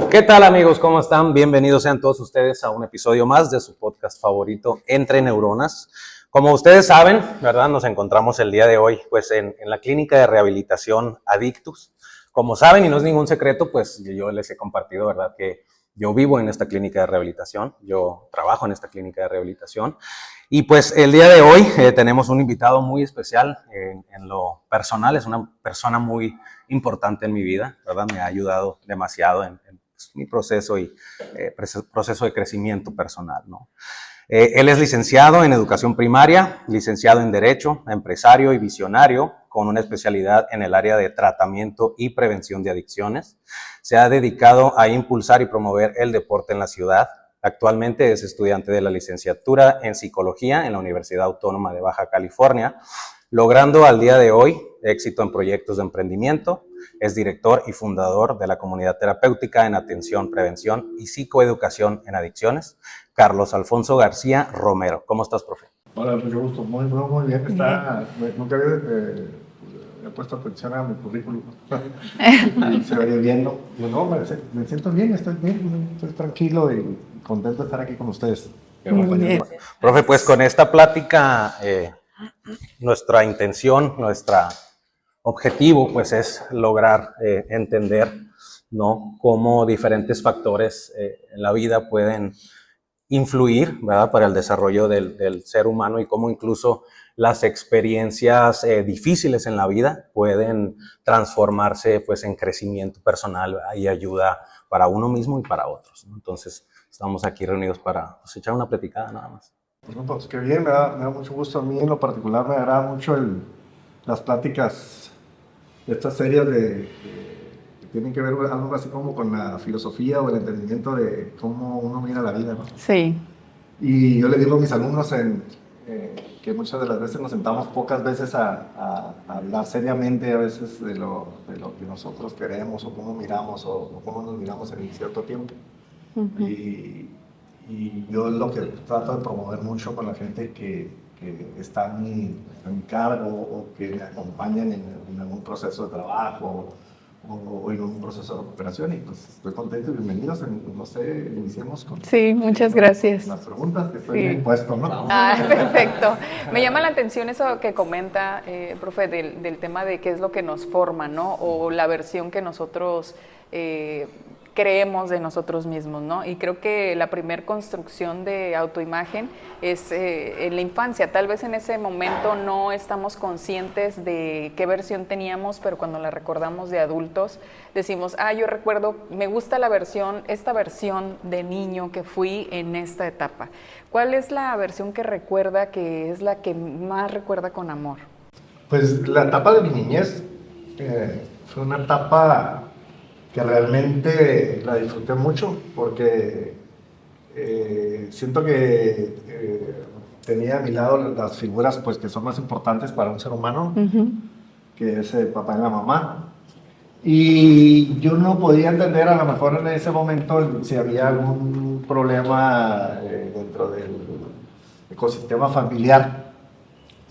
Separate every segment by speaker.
Speaker 1: ¿Qué tal, amigos? ¿Cómo están? Bienvenidos sean todos ustedes a un episodio más de su podcast favorito, Entre Neuronas. Como ustedes saben, ¿verdad? Nos encontramos el día de hoy pues en la clínica de rehabilitación Adictus. Como saben, y no es ningún secreto, pues yo les he compartido, ¿verdad? Que yo vivo en esta clínica de rehabilitación, yo trabajo en esta clínica de rehabilitación. Y pues el día de hoy tenemos un invitado muy especial en lo personal, es una persona muy importante en mi vida, ¿verdad? Me ha ayudado demasiado en mi proceso y proceso de crecimiento personal, ¿no? Él es licenciado en educación primaria, licenciado en derecho, empresario y visionario, con una especialidad en el área de tratamiento y prevención de adicciones. Se ha dedicado a impulsar y promover el deporte en la ciudad. Actualmente es estudiante de la licenciatura en psicología en la Universidad Autónoma de Baja California, logrando al día de hoy éxito en proyectos de emprendimiento. Es director y fundador de la comunidad terapéutica en atención, prevención y psicoeducación en adicciones, Carlos Alfonso García Romero. ¿Cómo estás, profe?
Speaker 2: Hola, mucho gusto. Muy bien. Nunca he puesto atención a mi currículum. Se vaya viendo. No, me siento bien, estoy tranquilo y contento de estar aquí con ustedes.
Speaker 1: Muy bien. Profe, pues con esta plática, nuestra intención, nuestro objetivo, pues es lograr entender, ¿no?, cómo diferentes factores en la vida pueden influir, ¿verdad?, para el desarrollo del ser humano, y cómo incluso las experiencias difíciles en la vida pueden transformarse pues en crecimiento personal, ¿verdad?, y ayuda para uno mismo y para otros, ¿no? Entonces estamos aquí reunidos para pues, echar una platicada nada más.
Speaker 2: Pues qué bien, me da mucho gusto. A mí en lo particular me agrada mucho las pláticas de estas series que tienen que ver algo así como con la filosofía o el entendimiento de cómo uno mira la vida, ¿no?
Speaker 3: Sí.
Speaker 2: Y yo le digo a mis alumnos que muchas de las veces nos sentamos pocas veces a hablar seriamente a veces de lo que nosotros queremos o cómo miramos o cómo nos miramos en cierto tiempo. Uh-huh. Y yo es lo que trato de promover mucho con la gente que está a mi cargo o que me acompañan en algún proceso de trabajo o en un proceso de recuperación, y pues estoy contento y bienvenidos. No sé, iniciemos con...
Speaker 3: Sí, muchas gracias.
Speaker 2: Las preguntas que estoy bien puesto, ¿no?
Speaker 3: Perfecto. Me llama la atención eso que comenta, profe, del tema de qué es lo que nos forma, ¿no? O la versión que nosotros creemos de nosotros mismos, ¿no? Y creo que la primer construcción de autoimagen es en la infancia. Tal vez en ese momento no estamos conscientes de qué versión teníamos, pero cuando la recordamos de adultos, decimos, yo recuerdo, me gusta esta versión de niño que fui en esta etapa. ¿Cuál es la versión que recuerda, que es la que más recuerda con amor?
Speaker 2: Pues la etapa de mi niñez fue una etapa que realmente la disfruté mucho porque siento que tenía a mi lado las figuras pues, que son más importantes para un ser humano, uh-huh, que es el papá y la mamá. Y yo no podía entender a lo mejor en ese momento si había algún problema dentro del ecosistema familiar,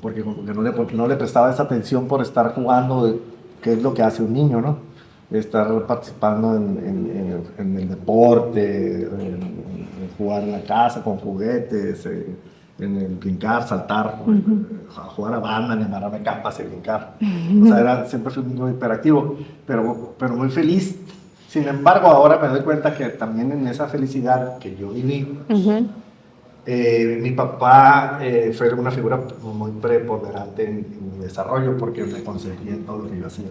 Speaker 2: porque no le prestaba esa atención por estar jugando, que es lo que hace un niño, ¿no? Estar participando en el deporte, en jugar en la casa con juguetes, en el brincar, saltar, uh-huh, jugar a banda, en amarrarme capas y brincar. Uh-huh. O sea, siempre fui un niño hiperactivo, pero muy feliz. Sin embargo, ahora me doy cuenta que también en esa felicidad que yo viví, uh-huh, mi papá fue una figura muy preponderante en mi desarrollo porque me consentía en todo lo que yo hacía.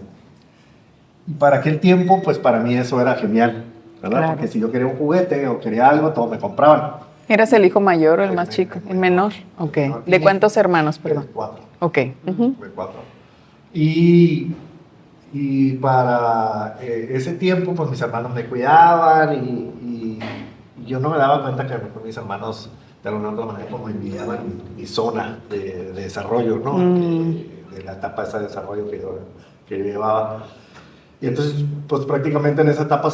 Speaker 2: Y para aquel tiempo, pues para mí eso era genial, ¿verdad? Claro. Porque si yo quería un juguete o quería algo, todos me compraban.
Speaker 3: ¿Eras el hijo mayor o el más chico? ¿El menor? Ok. No, ¿de cuántos hermanos, perdón?
Speaker 2: 4.
Speaker 3: Ok. Uh-huh.
Speaker 2: 4. Y para ese tiempo, pues mis hermanos me cuidaban y yo no me daba cuenta que mis hermanos de alguna otra manera como envidiaban mi zona de desarrollo, ¿no? De la etapa de ese desarrollo que yo llevaba. Y entonces, pues prácticamente en esa etapa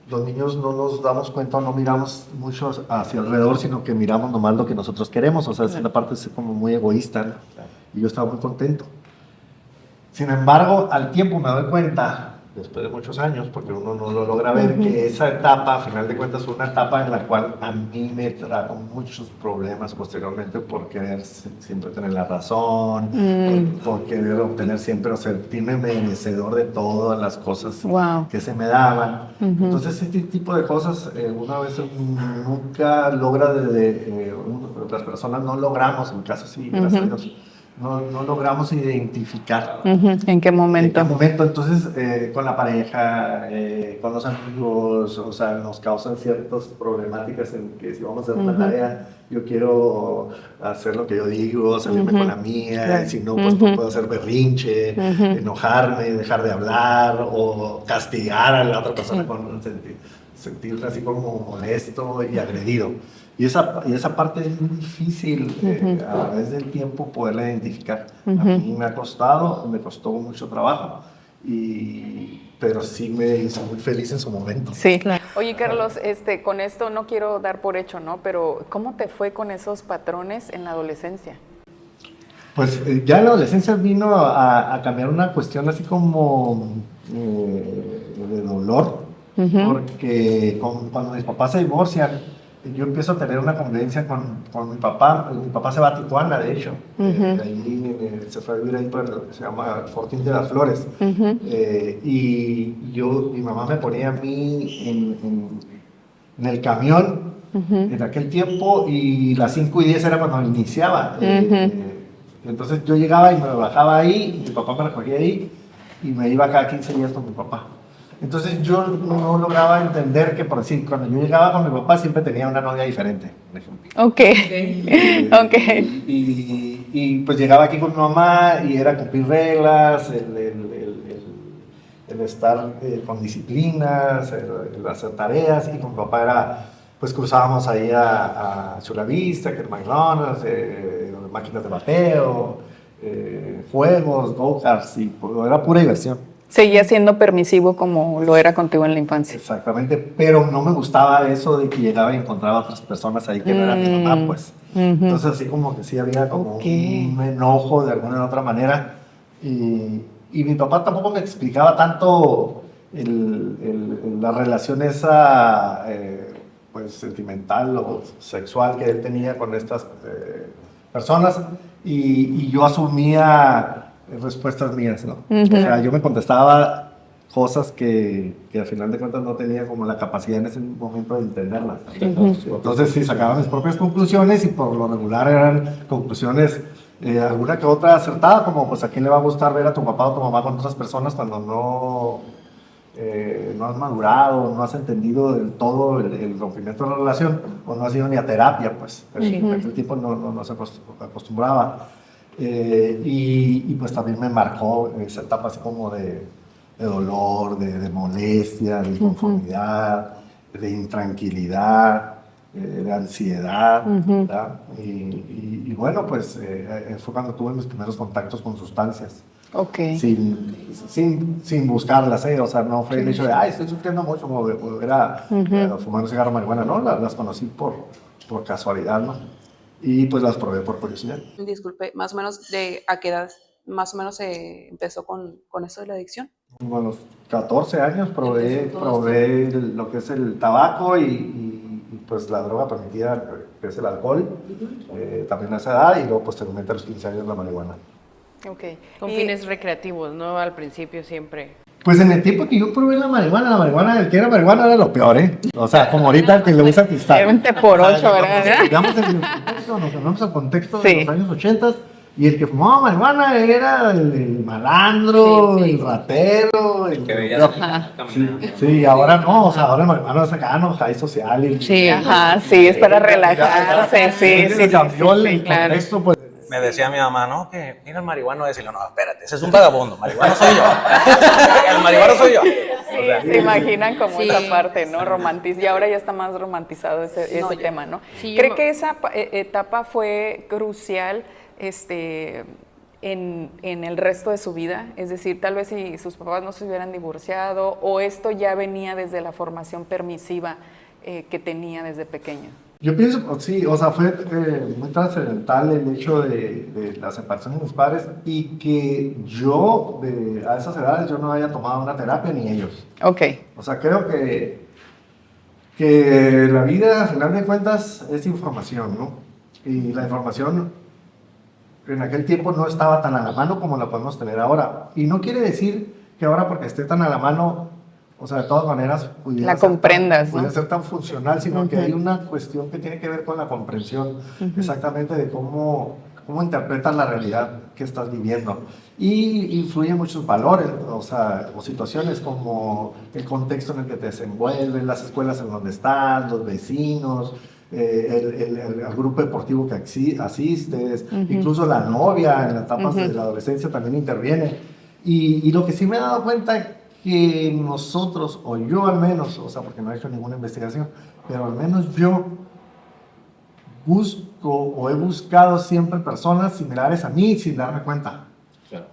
Speaker 2: los niños no nos damos cuenta, no miramos mucho hacia alrededor, sino que miramos nomás lo que nosotros queremos. O sea, es una parte como muy egoísta, ¿no? Y yo estaba muy contento. Sin embargo, al tiempo me doy cuenta después de muchos años, porque uno no lo logra ver, que esa etapa, a final de cuentas, fue una etapa en la cual a mí me trajo muchos problemas posteriormente por querer siempre tener la razón, por querer obtener siempre o sentirme merecedor de todas las cosas que se me daban. Entonces, este tipo de cosas, una vez nunca logra, las personas no logramos, en mi caso sí, gracias a Dios, no logramos identificar.
Speaker 3: ¿En qué momento?
Speaker 2: ¿En qué momento? Entonces, con la pareja, con los amigos, o sea, nos causan ciertas problemáticas en que si vamos a hacer una tarea, yo quiero hacer lo que yo digo, salirme con la mía, y si no, pues puedo hacer berrinche, enojarme, dejar de hablar, o castigar a la otra persona con sentirse así como molesto y agredido. Y esa parte es muy difícil a través del tiempo poderla identificar. A mí me costó mucho trabajo, pero sí me hizo muy feliz en su momento.
Speaker 3: Sí, claro. Oye, Carlos, con esto no quiero dar por hecho, ¿no? Pero ¿cómo te fue con esos patrones en la adolescencia?
Speaker 2: Pues ya en la adolescencia vino a cambiar una cuestión así como de dolor, porque cuando mis papás se divorcian, yo empiezo a tener una convivencia con mi papá. Mi papá se va a Tijuana, de hecho. Ahí se fue a vivir ahí por se llama Fortín de las Flores. Y mi mamá me ponía a mí en el camión en aquel tiempo, y las 5:10 era cuando iniciaba. Entonces yo llegaba y me bajaba ahí, y mi papá me recogía ahí, y me iba cada 15 días con mi papá. Entonces yo no lograba entender que, por decir, cuando yo llegaba con mi papá siempre tenía una novia diferente, por ejemplo.
Speaker 3: Ok.
Speaker 2: Y pues llegaba aquí con mi mamá y era cumplir reglas, el estar con disciplinas, el hacer tareas, y con mi papá era, pues cruzábamos ahí a Chulavista, que el McDonald's, máquinas de bateo, juegos, go-karts, y pues, era pura diversión.
Speaker 3: Seguía siendo permisivo como lo era contigo en la infancia.
Speaker 2: Exactamente, pero no me gustaba eso de que llegaba y encontraba a otras personas ahí que no eran mi mamá, pues. Entonces así como que sí había como un enojo de alguna u otra manera, y mi papá tampoco me explicaba tanto la relación esa pues sentimental o sexual que él tenía con estas personas, y yo asumía respuestas mías, ¿no? O sea, yo me contestaba cosas que al final de cuentas no tenía como la capacidad en ese momento de entenderlas. Entonces sí, sacaba mis propias conclusiones, y por lo regular eran conclusiones, alguna que otra acertada, como pues a quién le va a gustar ver a tu papá o tu mamá con otras personas cuando no has madurado, no has entendido del todo el rompimiento de la relación, o no has ido ni a terapia, pues. En aquel tiempo no se acostumbraba. Y pues también me marcó esa etapa así como de dolor, de molestia, de inconformidad, de intranquilidad, de ansiedad, ¿verdad? Y bueno, pues fue cuando tuve mis primeros contactos con sustancias. Sin buscarlas, o sea, no fue el hecho de, ay, estoy sufriendo mucho, como era fumar un cigarro de marihuana, no, las conocí por casualidad, ¿no? Y pues las probé por curiosidad.
Speaker 4: Disculpe, más o menos ¿a qué edad más o menos empezó con eso de la adicción?
Speaker 2: A los 14 años probé lo que es el tabaco y pues la droga permitida, que es el alcohol, también a esa edad, y luego posteriormente a los 15 años la marihuana.
Speaker 5: Con fines recreativos, ¿no? Al principio siempre.
Speaker 2: Pues en el tiempo que yo probé la marihuana, el que era marihuana era lo peor, ¿eh? O sea, como ahorita el que le usa cristal.
Speaker 3: Era un té por 8, ¿verdad?
Speaker 2: Digamos, nos ponemos al contexto de los años 80, y el que fumaba marihuana era el malandro, el ratero, el que veía sí, ahora no, o sea, ahora el marihuana es acá, ¿no? High social.
Speaker 3: Sí, es para relajarse, sí.
Speaker 2: Cambió el contexto, pues.
Speaker 1: Me decía mi mamá, no, que mira el marihuano ese. Y yo, no, espérate, ese es un vagabundo, marihuano soy yo. El marihuano soy yo.
Speaker 3: Sí, o sea, se imaginan como esa parte, ¿no? Y ahora ya está más romantizado ese tema, ¿no? Sí, ¿Cree que esa etapa fue crucial en el resto de su vida? Es decir, tal vez si sus papás no se hubieran divorciado, o esto ya venía desde la formación permisiva que tenía desde pequeño.
Speaker 2: Yo pienso, sí, o sea, fue muy trascendental el hecho de la separación de mis padres y que yo, a esas edades, yo no haya tomado una terapia ni ellos.
Speaker 3: Ok.
Speaker 2: O sea, creo que la vida, a final de cuentas, es información, ¿no? Y la información en aquel tiempo no estaba tan a la mano como la podemos tener ahora. Y no quiere decir que ahora porque esté tan a la mano, o sea, de todas maneras,
Speaker 3: La comprendas,
Speaker 2: pudiera
Speaker 3: ¿no?
Speaker 2: ser tan funcional, sino que hay una cuestión que tiene que ver con la comprensión exactamente de cómo interpretas la realidad que estás viviendo. Y influyen muchos valores, o sea, o situaciones como el contexto en el que te desenvuelves, las escuelas en donde estás, los vecinos, el grupo deportivo que asistes, incluso la novia en las etapas de la adolescencia también interviene. Y lo que sí me he dado cuenta que nosotros, o yo al menos, o sea, porque no he hecho ninguna investigación, pero al menos yo busco o he buscado siempre personas similares a mí sin darme cuenta.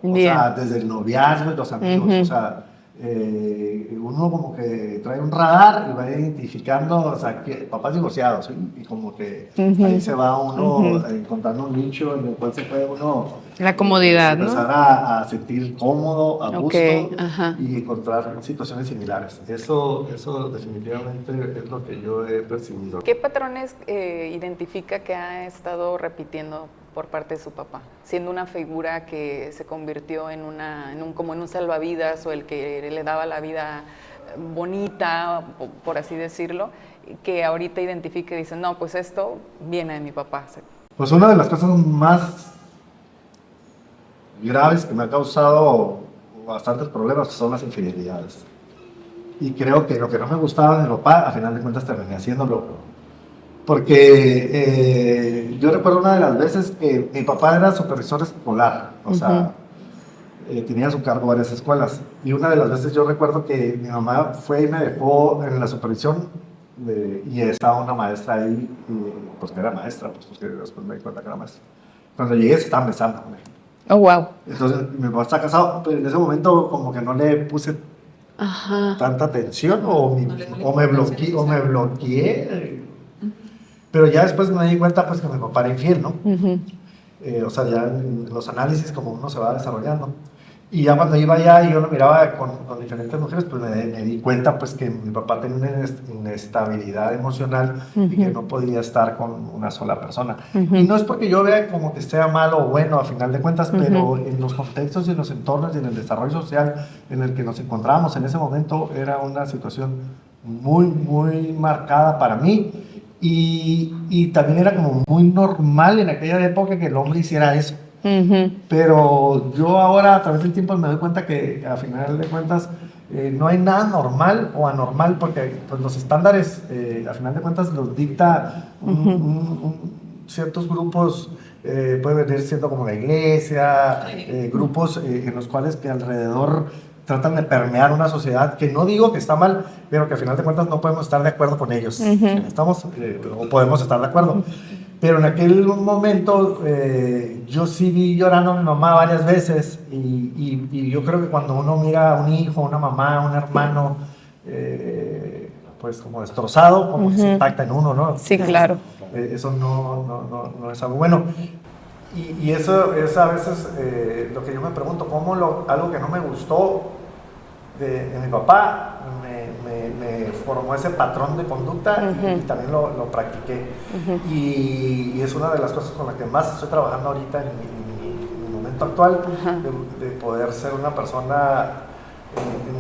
Speaker 2: O
Speaker 3: Bien.
Speaker 2: sea, desde el noviazgo y los amigos, o sea, uno como que trae un radar y va identificando, o sea, papás divorciados, y como que ahí se va uno encontrando un nicho en el cual se puede uno
Speaker 5: La comodidad, ¿no?
Speaker 2: empezar a sentir cómodo, a gusto,
Speaker 3: ajá.
Speaker 2: y encontrar situaciones similares. Eso definitivamente es lo que yo he percibido.
Speaker 3: ¿Qué patrones identifica que ha estado repitiendo por parte de su papá? Siendo una figura que se convirtió como en un salvavidas, o el que le daba la vida bonita, por así decirlo, que ahorita identifica y dice, no, pues esto viene de mi papá.
Speaker 2: Pues una de las cosas más graves que me ha causado bastantes problemas son las infidelidades. Y creo que lo que no me gustaba de mi papá, a final de cuentas terminé haciéndolo. Porque yo recuerdo una de las veces que mi papá era supervisor escolar, o sea, tenía a su cargo varias escuelas. Y una de las veces yo recuerdo que mi mamá fue y me dejó en la supervisión y estaba una maestra ahí, pues que era maestra, pues porque después me di cuenta que era maestra. Cuando llegué se estaban besando.
Speaker 3: Oh, wow.
Speaker 2: Entonces mi papá está casado, pero en ese momento como que no le puse tanta atención o me bloqueé. Pero ya después me di cuenta pues que mi papá era infiel, ¿no? O sea, ya en los análisis como uno se va desarrollando. Y ya cuando iba allá y yo lo miraba con diferentes mujeres, pues me di cuenta pues que mi papá tenía una inestabilidad emocional y que no podía estar con una sola persona. Y no es porque yo vea como que sea malo o bueno a final de cuentas, pero en los contextos y en los entornos y en el desarrollo social en el que nos encontrábamos en ese momento era una situación muy, muy marcada para mí. Y también era como muy normal en aquella época que el hombre hiciera eso. Pero yo ahora a través del tiempo me doy cuenta que a final de cuentas no hay nada normal o anormal, porque pues, los estándares a final de cuentas los dicta ciertos grupos, puede venir siendo como la iglesia, grupos en los cuales que alrededor tratan de permear una sociedad que no digo que está mal, pero que a final de cuentas no podemos estar de acuerdo con ellos. Estamos o podemos estar de acuerdo. Pero en aquel momento yo sí vi llorando a mi mamá varias veces y yo creo que cuando uno mira a un hijo, una mamá, un hermano, pues como destrozado, como que se impacta en uno, ¿no?
Speaker 3: Sí, claro.
Speaker 2: Eso no es algo bueno. Y eso es a veces lo que yo me pregunto, cómo algo que no me gustó de mi papá me formó ese patrón de conducta y también lo practiqué. Y es una de las cosas con las que más estoy trabajando ahorita en mi momento actual, de poder ser una persona,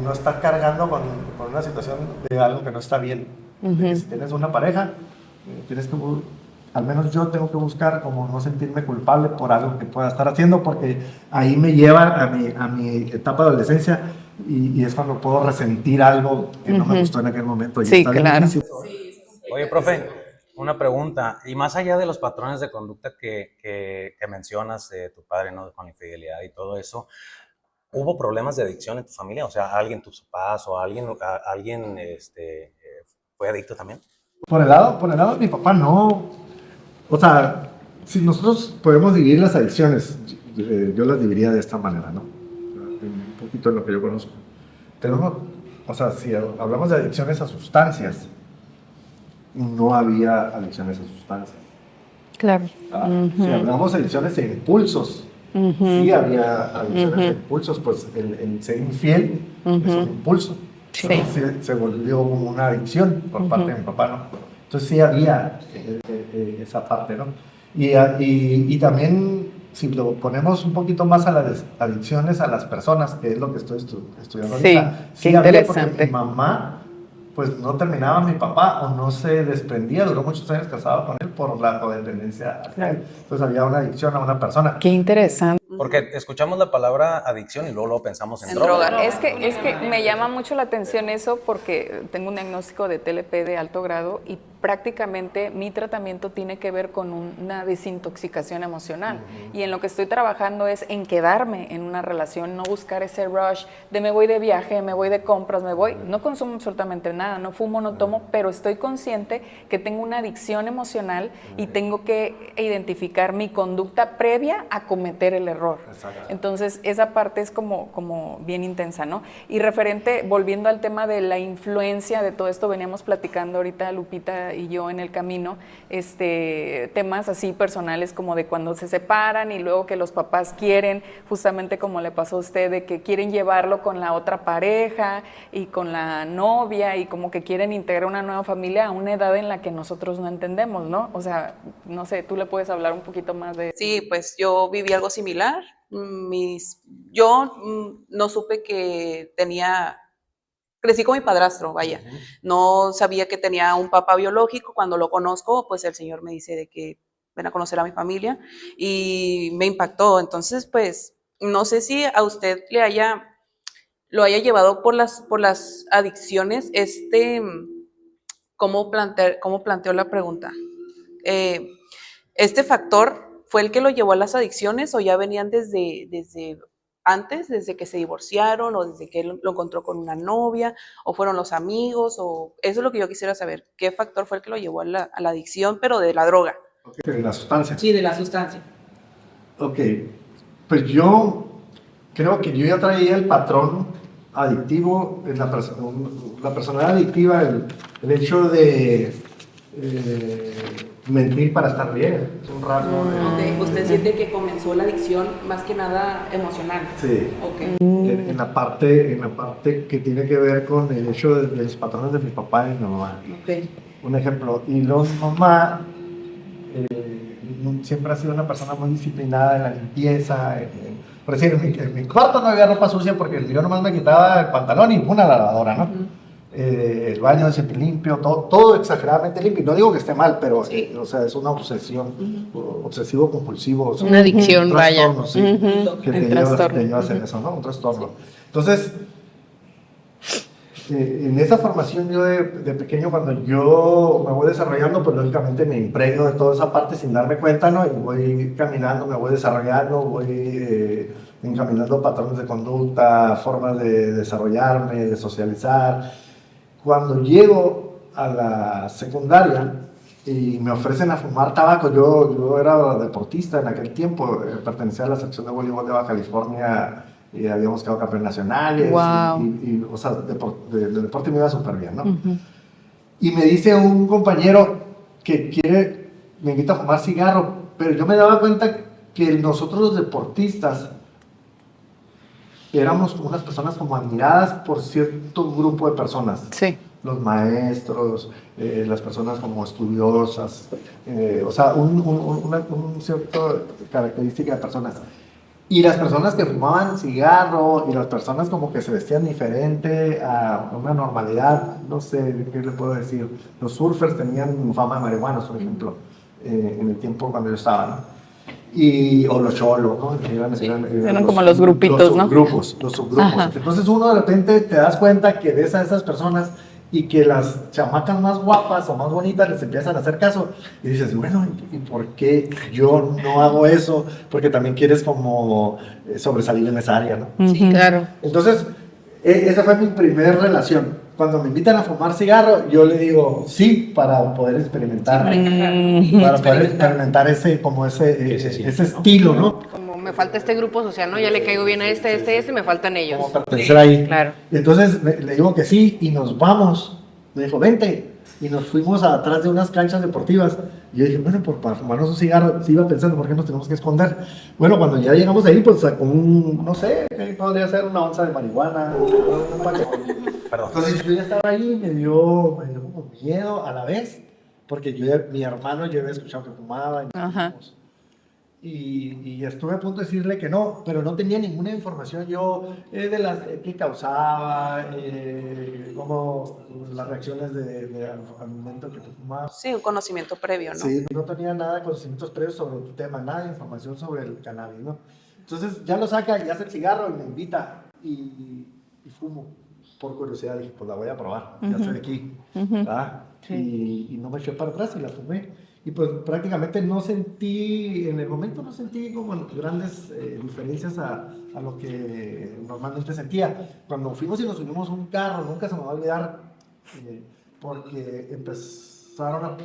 Speaker 2: no estar cargando con una situación de algo que no está bien. Si tienes una pareja, tienes que, al menos yo tengo que buscar como no sentirme culpable por algo que pueda estar haciendo, porque ahí me lleva a mi etapa de adolescencia y es cuando puedo resentir algo que no me gustó en aquel momento. Y
Speaker 3: Sí,
Speaker 2: está
Speaker 3: claro.
Speaker 2: difícil.
Speaker 1: Oye, profe, una pregunta. Y más allá de los patrones de conducta que mencionas de tu padre, ¿no? Con infidelidad y todo eso, ¿hubo problemas de adicción en tu familia? O sea, ¿alguien, tus papás o alguien fue adicto también?
Speaker 2: Por el lado de mi papá, no. O sea, si nosotros podemos dividir las adicciones, yo las dividiría de esta manera, ¿no? Un poquito en lo que yo conozco. O sea, si hablamos de adicciones a sustancias, no había adicciones a sustancias.
Speaker 3: Claro.
Speaker 2: Si hablamos de adicciones e impulsos, sí había adicciones e impulsos, pues el ser infiel es un impulso.
Speaker 3: Sí.
Speaker 2: Se volvió una adicción por parte de mi papá, ¿no? Entonces sí había esa parte, ¿no? Y también, si lo ponemos un poquito más a las adicciones a las personas, que es lo que estoy estudiando
Speaker 3: Sí,
Speaker 2: ahorita,
Speaker 3: qué
Speaker 2: había,
Speaker 3: interesante.
Speaker 2: porque mi mamá pues no terminaba mi papá o no se desprendía, duró muchos años casado con él por la codependencia hacia él. Entonces había una adicción a una persona.
Speaker 3: Qué interesante.
Speaker 1: Porque escuchamos la palabra adicción y luego pensamos en
Speaker 4: En
Speaker 1: droga.
Speaker 4: droga.
Speaker 3: Es que me llama mucho la atención eso porque tengo un diagnóstico de TLP de alto grado y prácticamente mi tratamiento tiene que ver con una desintoxicación emocional. Y en lo que estoy trabajando es en quedarme en una relación, no buscar ese rush de me voy de viaje, me voy de compras, no consumo absolutamente nada, no fumo, no tomo, pero estoy consciente que tengo una adicción emocional y tengo que identificar mi conducta previa a cometer el error.
Speaker 2: Exacto.
Speaker 3: Entonces, esa parte es como bien intensa, ¿no? Y referente, volviendo al tema de la influencia de todo esto, veníamos platicando ahorita Lupita y yo en el camino, temas así personales como de cuando se separan y luego que los papás quieren, justamente como le pasó a usted, de que quieren llevarlo con la otra pareja y con la novia y como que quieren integrar una nueva familia a una edad en la que nosotros no entendemos, ¿no? O sea, no sé, tú le puedes hablar un poquito más de...
Speaker 4: Sí, pues yo viví algo similar. Yo no supe que crecí con mi padrastro, vaya. No sabía que tenía un papá biológico. Cuando lo conozco, pues el señor me dice de que ven a conocer a mi familia y me impactó. Entonces, pues, no sé si a usted lo haya llevado por las adicciones, ¿cómo planteó la pregunta? ¿Este factor fue el que lo llevó a las adicciones o ya venían desde antes, desde que se divorciaron o desde que él lo encontró con una novia o fueron los amigos? O eso es lo que yo quisiera saber. ¿Qué factor fue el que lo llevó a la adicción, pero de la droga?
Speaker 2: Okay, de la sustancia.
Speaker 4: Sí, de la sustancia.
Speaker 2: Ok, pues yo creo que yo ya traía el patrón adictivo, la personalidad adictiva, el hecho de mentir para estar bien, es un rasgo de...
Speaker 4: ¿Usted siente que comenzó la adicción más que nada emocional?
Speaker 2: Sí.
Speaker 4: Okay.
Speaker 2: En la parte que tiene que ver con el hecho de los patrones de mi papá y mi mamá.
Speaker 4: Okay.
Speaker 2: Un ejemplo, y luego mi mamá siempre ha sido una persona muy disciplinada en la limpieza. Por decir, en mi cuarto no había ropa sucia porque yo nomás me quitaba el pantalón y una lavadora, ¿no? El baño siempre limpio, todo exageradamente limpio. No digo que esté mal, pero
Speaker 4: sí.
Speaker 2: O sea, es una obsesión, obsesivo compulsivo.
Speaker 5: Una adicción,
Speaker 2: un
Speaker 5: vaya.
Speaker 2: trastorno, sí, que te lleva a hacer eso, ¿no? Un trastorno. Entonces, en esa formación yo de pequeño, cuando yo me voy desarrollando, pues lógicamente me impregno de toda esa parte sin darme cuenta, ¿no? Y voy caminando, me voy desarrollando, voy encaminando patrones de conducta, formas de desarrollarme, de socializar. Cuando llego a la secundaria y me ofrecen a fumar tabaco, yo era deportista en aquel tiempo, pertenecía a la sección de voleibol de Baja California y habíamos quedado campeones nacionales.
Speaker 3: Wow.
Speaker 2: Y o sea, de deporte me iba súper bien, ¿no? Y me dice un compañero que me invita a fumar cigarro, pero yo me daba cuenta que nosotros los deportistas éramos unas personas como admiradas por cierto grupo de personas.
Speaker 3: Sí.
Speaker 2: Los maestros, las personas como estudiosas, o sea, una cierta característica de personas. Y las personas que fumaban cigarro y las personas como que se vestían diferente a una normalidad, no sé qué le puedo decir. Los surfers tenían fama de marihuanos, por ejemplo, en el tiempo cuando yo estaba, ¿no? O los cholos, ¿no?
Speaker 3: Eran como los grupitos, ¿no?
Speaker 2: Los subgrupos.
Speaker 3: Ajá.
Speaker 2: Entonces uno de repente te das cuenta que ves a esas personas y que las chamacas más guapas o más bonitas les empiezan a hacer caso y dices, bueno, ¿y por qué yo no hago eso? Porque también quieres como sobresalir en esa área, ¿no?
Speaker 5: Sí, claro.
Speaker 2: Entonces, esa fue mi primera relación. Cuando me invitan a fumar cigarro, yo le digo sí para poder experimentar, poder experimentar ese estilo, ¿no?
Speaker 5: Como me falta este grupo social, ¿no? Ya le caigo bien a este, me faltan ellos.
Speaker 2: Como pertenecer ahí.
Speaker 5: Claro.
Speaker 2: Y entonces le digo que sí y nos vamos Me dijo, vente. Y nos fuimos atrás de unas canchas deportivas. Y yo dije, bueno, para fumarnos un cigarro, sí iba pensando, ¿por qué nos tenemos que esconder? Bueno, cuando ya llegamos ahí, pues sacó no sé, ¿qué podría ser? Una onza de marihuana, un paquete.
Speaker 1: Perdón.
Speaker 2: Entonces yo ya estaba ahí y me dio como miedo a la vez, porque mi hermano yo había escuchado que fumaba.
Speaker 3: Ajá.
Speaker 2: Y estuve a punto de decirle que no, pero no tenía ninguna información yo de las qué causaba, cómo las reacciones al momento que fumaba.
Speaker 4: Sí, un conocimiento previo, ¿no?
Speaker 2: Sí, no tenía nada de conocimientos previos sobre el tema, nada de información sobre el cannabis, ¿no? Entonces ya lo saca y hace el cigarro y me invita y fumo. Por curiosidad dije, pues la voy a probar, ya estoy aquí, ¿verdad? Y no me eché para atrás y la fumé. Y pues prácticamente en el momento no sentí como grandes diferencias a lo que normalmente sentía. Cuando fuimos y nos subimos a un carro, nunca se me va a olvidar, porque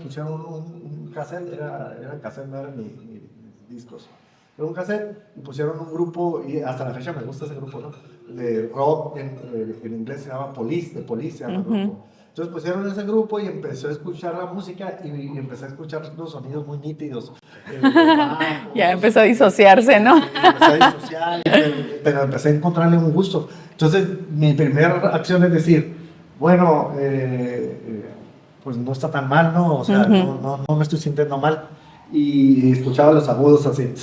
Speaker 2: pusieron un cassette, era cassette, no eran ni discos. Era un cassette y pusieron un grupo, y hasta la fecha me gusta ese grupo, ¿no? De rock, en inglés se llama Police, de Police se llama el grupo. Entonces pusieron ese grupo y empecé a escuchar la música y empecé a escuchar los sonidos muy nítidos.
Speaker 3: Ya empezó a disociarse, ¿no?
Speaker 2: Empecé a disociar, pero empecé a encontrarle un gusto. Entonces mi primera acción es decir, bueno, pues no está tan mal, ¿no? O sea, no me estoy sintiendo mal. Y escuchaba los agudos así,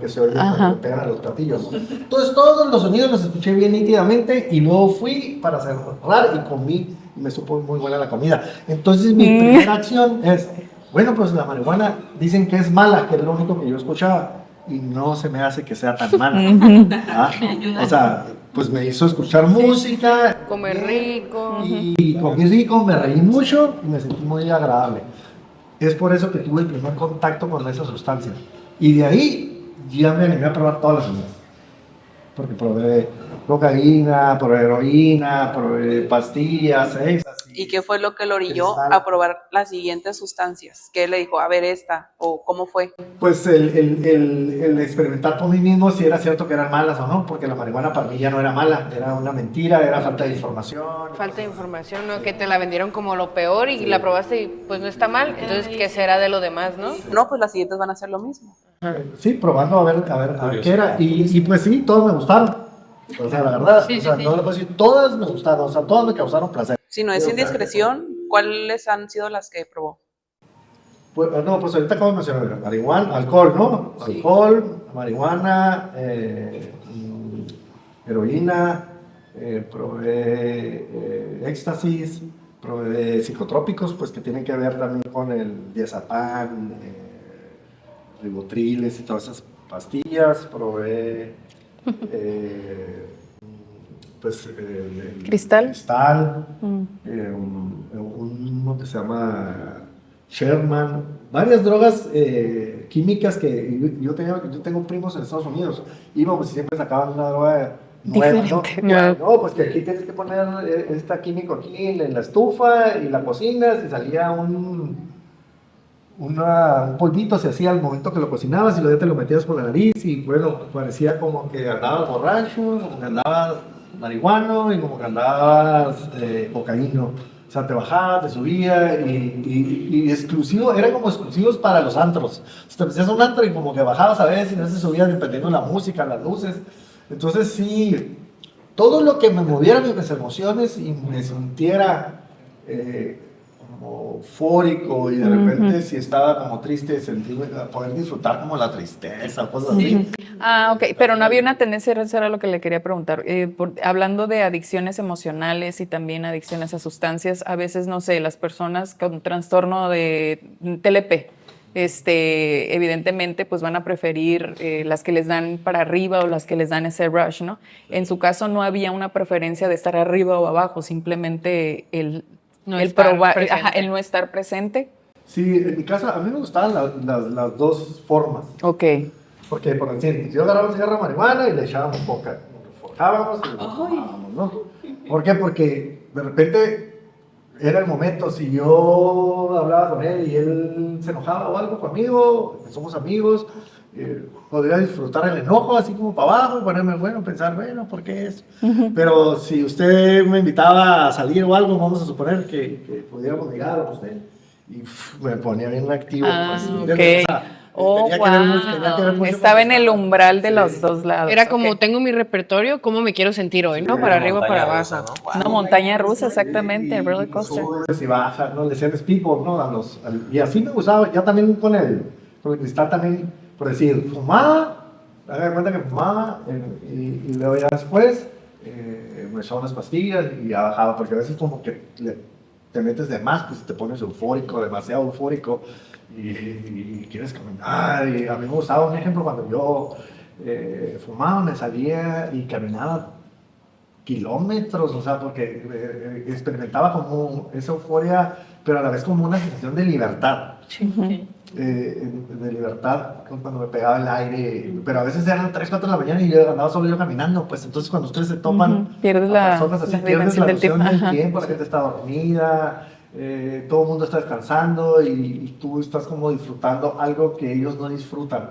Speaker 2: que se oyen cuando pegan a los platillos. Entonces todos los sonidos los escuché bien nítidamente y luego fui para cerrar y comí y me supo muy buena la comida. Entonces mi primera acción es, bueno, pues la marihuana dicen que es mala, que es lo único que yo escuchaba y no se me hace que sea tan mala. ¿Ah? O sea, pues me hizo escuchar música,
Speaker 5: Comer rico.
Speaker 2: y comí rico, me reí mucho y me sentí muy agradable. Es por eso que tuve el primer contacto con esa sustancia. Y de ahí ya me animé a probar todas las semillas. Porque probé cocaína, probé heroína, probé pastillas,
Speaker 4: ¿Y qué fue lo que lo orilló a probar las siguientes sustancias? ¿Qué le dijo? A ver esta, o cómo fue.
Speaker 2: Pues el experimentar por mí mismo si era cierto que eran malas o no, porque la marihuana para mí ya no era mala, era una mentira, era falta de información.
Speaker 5: Falta de información, ¿no? Que te la vendieron como lo peor y la probaste y pues no está mal. Entonces, ¿qué será de lo demás, no?
Speaker 4: No, pues las siguientes van a ser lo mismo.
Speaker 2: Sí, probando a ver qué era. Y pues sí, todas me gustaron. O sea, la verdad, no le puedo decir, todas me gustaron, o sea, todas me causaron placer.
Speaker 4: Si no es indiscreción, ¿cuáles han sido las que probó?
Speaker 2: Pues ahorita acabo de mencionar marihuana, alcohol, ¿no? Sí. Alcohol, marihuana, heroína, probé éxtasis, probé psicotrópicos, pues que tienen que ver también con el diazepam, ribotriles y todas esas pastillas, probé pues
Speaker 3: ¿Cristal?
Speaker 2: Uno que se llama Sherman, varias drogas químicas que yo tengo primos en Estados Unidos, íbamos y siempre sacaban una droga nueva, ¿no? No, pues que aquí tienes que poner esta químico aquí en la estufa y la cocinas y salía un polvito se hacía al momento que lo cocinabas y luego ya te lo metías por la nariz y bueno, parecía como que andabas borracho, como que andabas marihuano y como que andabas cocaíno. O sea, te bajaba, te subía y exclusivo, eran como exclusivos para los antros. O sea, te metías a un antro y como que bajabas a veces y no se subías dependiendo de la música, las luces. Entonces sí, todo lo que me moviera mis emociones y me sintiera como eufórico y de repente si estaba como triste, poder disfrutar como la tristeza, cosas así.
Speaker 3: Ah, ok, pero no había una tendencia, eso era lo que le quería preguntar. Hablando de adicciones emocionales y también adicciones a sustancias, a veces, no sé, las personas con trastorno de TLP, evidentemente, pues van a preferir las que les dan para arriba o las que les dan ese rush, ¿no? En su caso no había una preferencia de estar arriba o abajo, simplemente el no estar presente.
Speaker 2: Sí, en mi casa, a mí me gustaban las dos formas.
Speaker 3: Ok.
Speaker 2: Porque, por decir, yo agarraba un cigarro de marihuana y le echábamos coca. Nos forjábamos y nos forjábamos, ¿no? ¿Por qué? Porque de repente era el momento. Si yo hablaba con él y él se enojaba o algo conmigo, somos amigos, podría disfrutar el enojo así como para abajo, ponerme bueno, pensar, bueno, ¿por qué eso? Pero si usted me invitaba a salir o algo, vamos a suponer que pudiéramos llegar a usted, y me ponía bien activo.
Speaker 3: Ah,
Speaker 2: pues,
Speaker 3: ok.
Speaker 2: ¿entiendes? O sea,
Speaker 3: Oh,
Speaker 2: tenía que ver mucho,
Speaker 3: wow.
Speaker 2: tenía que ver mucho
Speaker 3: Estaba
Speaker 2: con-
Speaker 3: en el umbral de
Speaker 2: Sí.
Speaker 3: los dos lados.
Speaker 5: Era como,
Speaker 3: ok.
Speaker 5: tengo mi repertorio, ¿cómo me quiero sentir hoy? ¿No?
Speaker 2: Sí,
Speaker 5: Para
Speaker 1: Una
Speaker 5: arriba,
Speaker 1: montaña
Speaker 5: para
Speaker 1: rusa,
Speaker 5: abajo.
Speaker 1: ¿no?
Speaker 3: Una montaña rusa, exactamente, roller coaster.
Speaker 2: Subes y bajas, ¿no? Le decían speedball, ¿no? Y así me gustaba, ya también con el cristal también, por decir, fumaba, haga de cuenta que fumaba, y luego ya después me echaba unas pastillas y ya bajaba, porque a veces como que te metes de más, pues te pones eufórico, demasiado eufórico, y quieres caminar, y a mí me gustaba un ejemplo cuando yo fumaba, me salía y caminaba kilómetros, o sea, porque experimentaba como esa euforia, pero a la vez como una sensación de libertad. De libertad cuando me pegaba el aire, pero a veces eran 3, 4 de la mañana y yo andaba solo yo caminando, pues entonces cuando ustedes se topan
Speaker 3: Pierdes
Speaker 2: a
Speaker 3: la-
Speaker 2: personas así,
Speaker 3: la
Speaker 2: pierdes
Speaker 3: dimensión
Speaker 2: la
Speaker 3: del tiempo.
Speaker 2: noción del
Speaker 3: Ajá.
Speaker 2: tiempo, la gente está dormida, todo el mundo está descansando y tú estás como disfrutando algo que ellos no disfrutan.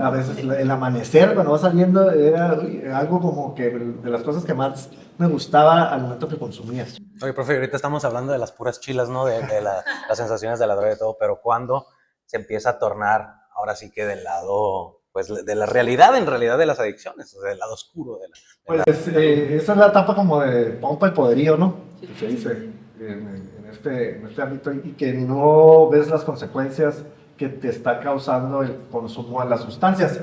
Speaker 2: A veces el amanecer cuando va saliendo era algo como que de las cosas que más me gustaba al momento que consumías.
Speaker 1: Oye, profe, ahorita estamos hablando de las puras chilas, ¿no? Las sensaciones de la droga y todo, pero ¿cuándo se empieza a tornar, ahora sí que del lado, pues, de la realidad, en realidad, de las adicciones, o sea, del lado oscuro de la...
Speaker 2: Pues esa es la etapa como de pompa y poderío, ¿no? Que se dice en este ámbito y que no ves las consecuencias que te está causando el consumo de las sustancias.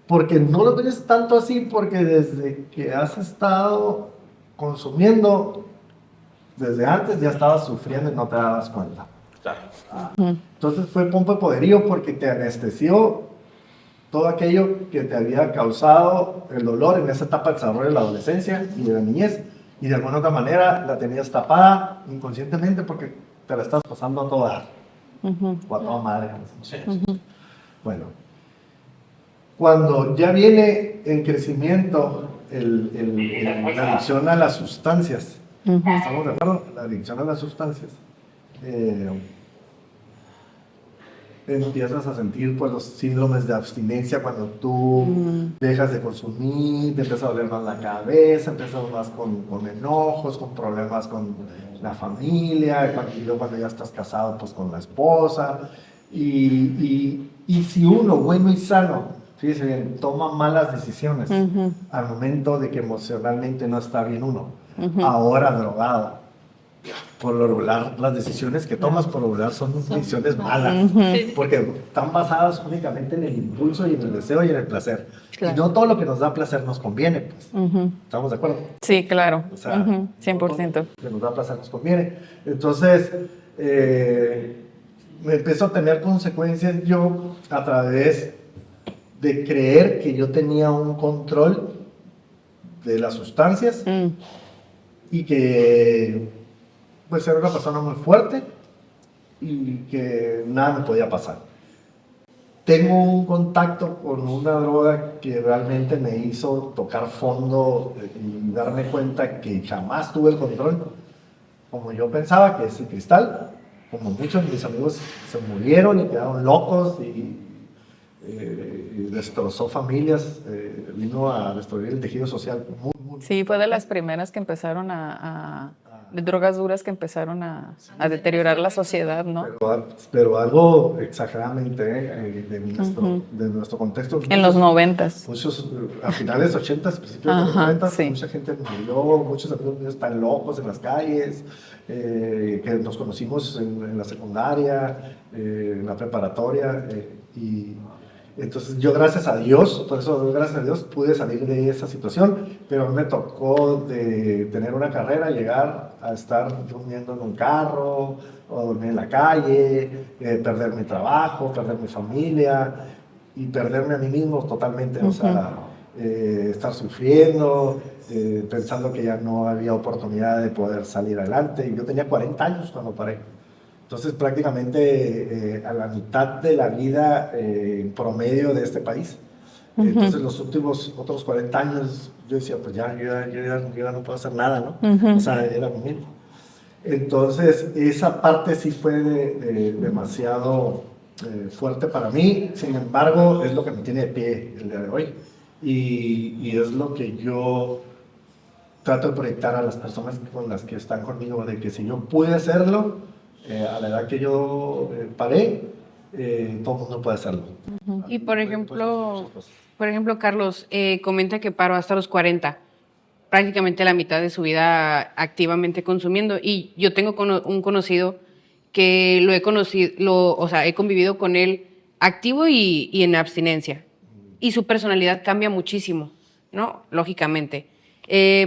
Speaker 2: Porque no lo ves tanto así, porque desde que has estado consumiendo, desde antes ya estabas sufriendo y no te dabas cuenta. Entonces fue pompa y poderío porque te anestesió todo aquello que te había causado el dolor en esa etapa del desarrollo de la adolescencia y de la niñez, y de alguna otra manera la tenías tapada inconscientemente porque te la estás pasando a toda dar, o a toda madre. Bueno, cuando ya viene en crecimiento la adicción a las sustancias, ¿estamos de acuerdo? La adicción a las sustancias. Empiezas a sentir pues, los síndromes de abstinencia cuando tú dejas de consumir, te empieza a doler más la cabeza, empiezas más con enojos, con problemas con la familia, y luego cuando ya estás casado pues con la esposa. Y si uno, bueno y sano, fíjese bien, toma malas decisiones al momento de que emocionalmente no está bien uno, ahora drogado, por lo regular, las decisiones que tomas por lo regular son decisiones malas, porque están basadas únicamente en el impulso y en el deseo y en el placer.
Speaker 3: Claro.
Speaker 2: Y no todo lo que nos da placer nos conviene, pues. ¿Estamos de acuerdo?
Speaker 3: Sí, claro.
Speaker 2: O sea,
Speaker 3: 100%.
Speaker 2: no todo lo que nos da placer nos conviene. Entonces, me empezó a tener consecuencias yo a través de creer que yo tenía un control de las sustancias y que pues era una persona muy fuerte y que nada me podía pasar. Tengo un contacto con una droga que realmente me hizo tocar fondo y darme cuenta que jamás tuve el control como yo pensaba, que es el cristal. Como muchos de mis amigos se murieron y quedaron locos y destrozó familias, vino a destruir el tejido social.
Speaker 3: Sí, fue de las primeras que empezaron de drogas duras que empezaron a deteriorar la sociedad, ¿no?
Speaker 2: Pero algo exageradamente de nuestro contexto.
Speaker 3: En los 90s.
Speaker 2: Muchos, a finales 80s, principios de los 90s,
Speaker 3: sí.
Speaker 2: mucha gente murió, muchos amigos míos están locos en las calles, que nos conocimos en la secundaria, en la preparatoria, y entonces yo gracias a Dios, por eso gracias a Dios pude salir de esa situación, pero me tocó de tener una carrera, llegar a estar durmiendo en un carro, o dormir en la calle, perder mi trabajo, perder mi familia y perderme a mí mismo totalmente, o sea, estar sufriendo, pensando que ya no había oportunidad de poder salir adelante. Y yo tenía 40 años cuando paré. Entonces prácticamente a la mitad de la vida promedio de este país. Entonces los últimos otros 40 años yo decía, pues yo ya no puedo hacer nada, ¿no? O sea, era lo mismo. Entonces esa parte sí fue demasiado fuerte para mí. Sin embargo, es lo que me tiene de pie el día de hoy. Y es lo que yo trato de proyectar a las personas con las que están conmigo, de que si yo pude hacerlo, a la edad que yo paré, todo el mundo puede hacerlo.
Speaker 5: Y por ejemplo, Carlos, comenta que paró hasta los 40, prácticamente la mitad de su vida activamente consumiendo. Y yo tengo un conocido que lo he conocido, o sea, he convivido con él activo y en abstinencia. Y su personalidad cambia muchísimo, ¿no? Lógicamente.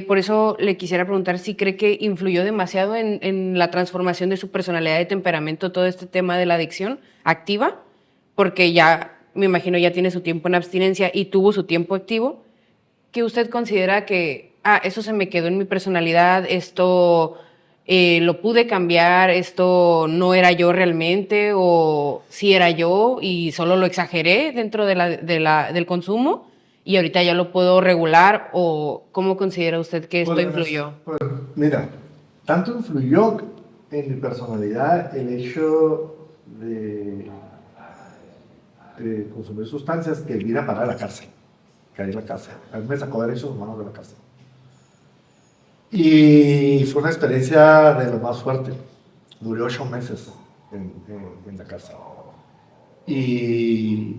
Speaker 5: Por eso le quisiera preguntar si cree que influyó demasiado en la transformación de su personalidad de temperamento todo este tema de la adicción activa, porque ya, me imagino, ya tiene su tiempo en abstinencia y tuvo su tiempo activo, que usted considera que, eso se me quedó en mi personalidad, esto lo pude cambiar, esto no era yo realmente, o sí era yo y solo lo exageré dentro del consumo y ahorita ya lo puedo regular, o cómo considera usted que esto influyó?
Speaker 2: Pues, mira, tanto influyó en mi personalidad el hecho de consumir sustancias que ir a parar a la cárcel, caer en la cárcel. A mí me sacó derechos humanos de la cárcel. Y fue una experiencia de lo más fuerte. Duré 8 meses en la cárcel. Y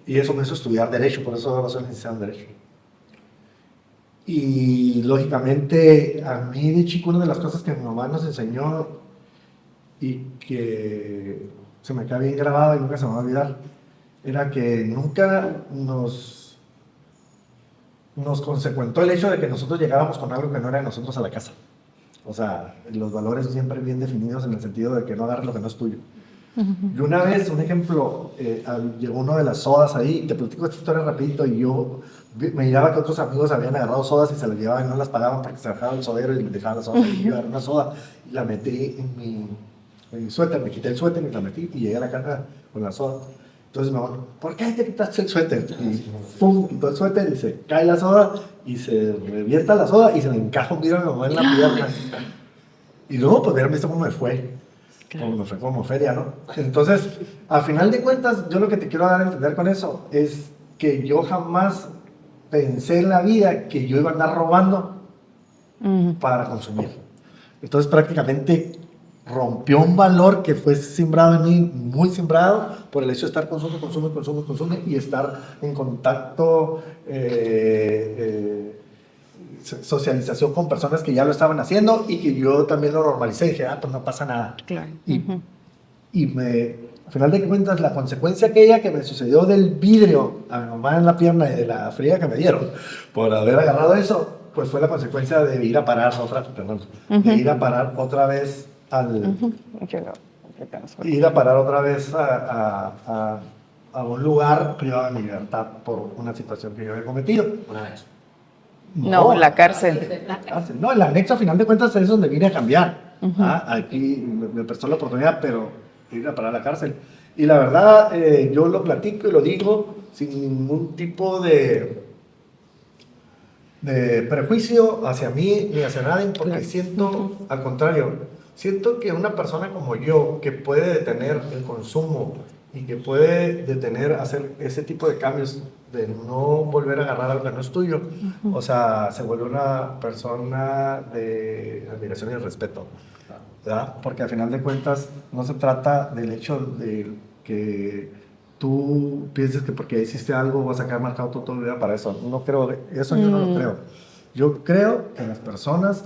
Speaker 2: eso me hizo estudiar Derecho, por eso ahora soy licenciado en Derecho. Y lógicamente, a mí de chico, una de las cosas que mi mamá nos enseñó y que se me queda bien grabado y nunca se me va a olvidar, era que nunca nos consecuentó el hecho de que nosotros llegáramos con algo que no era de nosotros a la casa. O sea, los valores siempre bien definidos en el sentido de que no agarres lo que no es tuyo. Y una vez, un ejemplo, llegó uno de las sodas ahí, te platico esta historia rapidito, y yo me miraba que otros amigos habían agarrado sodas y se las llevaban y no las pagaban porque se dejaban el sodero y les dejaban la soda. Y yo agarré una soda y la metí en mi suéter, me quité el suéter y la metí y llegué a la casa con la soda. Entonces me dijo, ¿por qué te quitaste el suéter? Y pum, quitó el suéter y se cae la soda y se revienta la soda y se le encaja un vidrio a mi mamá en la pierna. Y luego, pues, hubieran visto cómo me fue. Como me fue como feria, ¿no? Entonces, a final de cuentas, yo lo que te quiero dar a entender con eso es que yo jamás pensé en la vida que yo iba a andar robando para consumir. Entonces, prácticamente rompió un valor que fue sembrado en mí, muy sembrado, por el hecho de estar consume y estar en contacto, socialización con personas que ya lo estaban haciendo y que yo también lo normalicé y dije, pues no pasa nada.
Speaker 5: Claro.
Speaker 2: Y al final de cuentas, la consecuencia aquella que me sucedió del vidrio a mi mamá en la pierna y de la fría que me dieron por haber agarrado eso, pues fue la consecuencia de ir a parar de ir a parar otra vez ir a parar otra vez a un lugar privado de mi libertad por una situación que yo había cometido.
Speaker 1: Una vez.
Speaker 3: No, la cárcel.
Speaker 2: No, el anexo a final de cuentas es donde vine a cambiar. Aquí me prestó la oportunidad, pero ir a parar a la cárcel. Y la verdad, yo lo platico y lo digo sin ningún tipo de prejuicio hacia mí ni hacia nadie, porque siento, al contrario, siento que una persona como yo, que puede detener el consumo y que puede hacer ese tipo de cambios, de no volver a agarrar algo que no es tuyo, o sea, se vuelve una persona de admiración y respeto, ¿verdad? Porque al final de cuentas no se trata del hecho de que tú pienses que porque hiciste algo vas a quedar marcado toda tu vida para eso. No creo, eso yo no lo creo. Yo creo que las personas